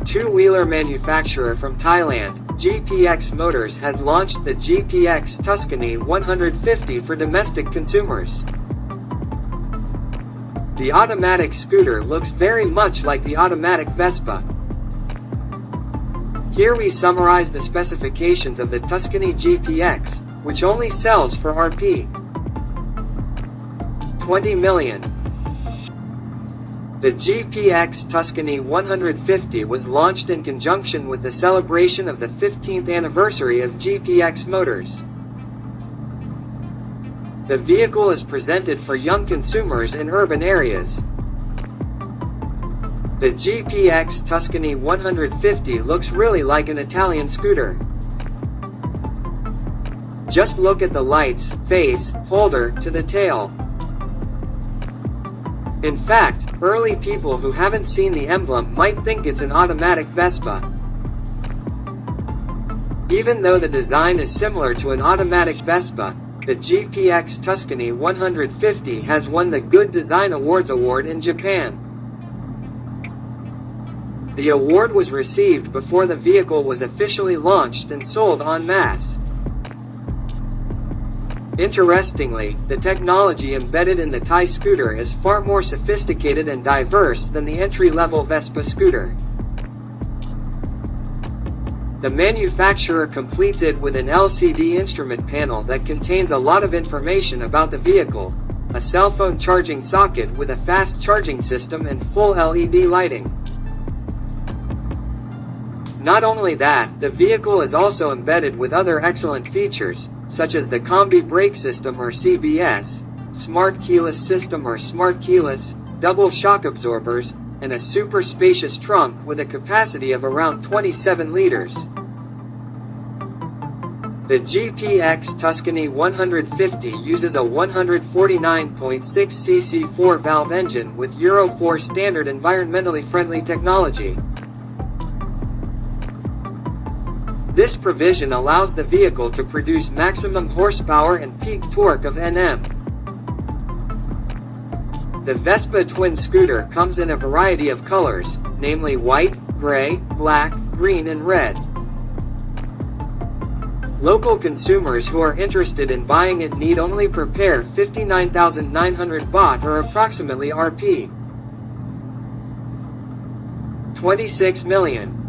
Two-wheeler manufacturer from Thailand, GPX Motors has launched the GPX Tuscany 150 for domestic consumers. The automatic scooter looks very much like the automatic Vespa. Here we summarize the specifications of the Tuscany GPX, which only sells for Rp. 20 million. The GPX Tuscany 150 was launched in conjunction with the celebration of the 15th anniversary of GPX Motors. The vehicle is presented for young consumers in urban areas. The GPX Tuscany 150 looks really like an Italian scooter. Just look at the lights, face, holder, to the tail. In fact, early people who haven't seen the emblem might think it's an automatic Vespa. Even though the design is similar to an automatic Vespa, the GPX Tuscany 150 has won the Good Design Awards award in Japan. The award was received before the vehicle was officially launched and sold en masse. Interestingly, the technology embedded in the Thai scooter is far more sophisticated and diverse than the entry-level Vespa scooter. The manufacturer completes it with an LCD instrument panel that contains a lot of information about the vehicle, a cell phone charging socket with a fast charging system and full LED lighting. Not only that, the vehicle is also embedded with other excellent features, such as the Combi Brake System or CBS, Smart Keyless System or Smart Keyless, double shock absorbers, and a super spacious trunk with a capacity of around 27 liters. The GPX Tuscany 150 uses a 149.6cc 4-valve engine with Euro 4 standard environmentally friendly technology. This provision allows the vehicle to produce maximum horsepower and peak torque of Nm. The Vespa twin scooter comes in a variety of colors, namely white, gray, black, green and red. Local consumers who are interested in buying it need only prepare 59,900 baht or approximately Rp. 26 million.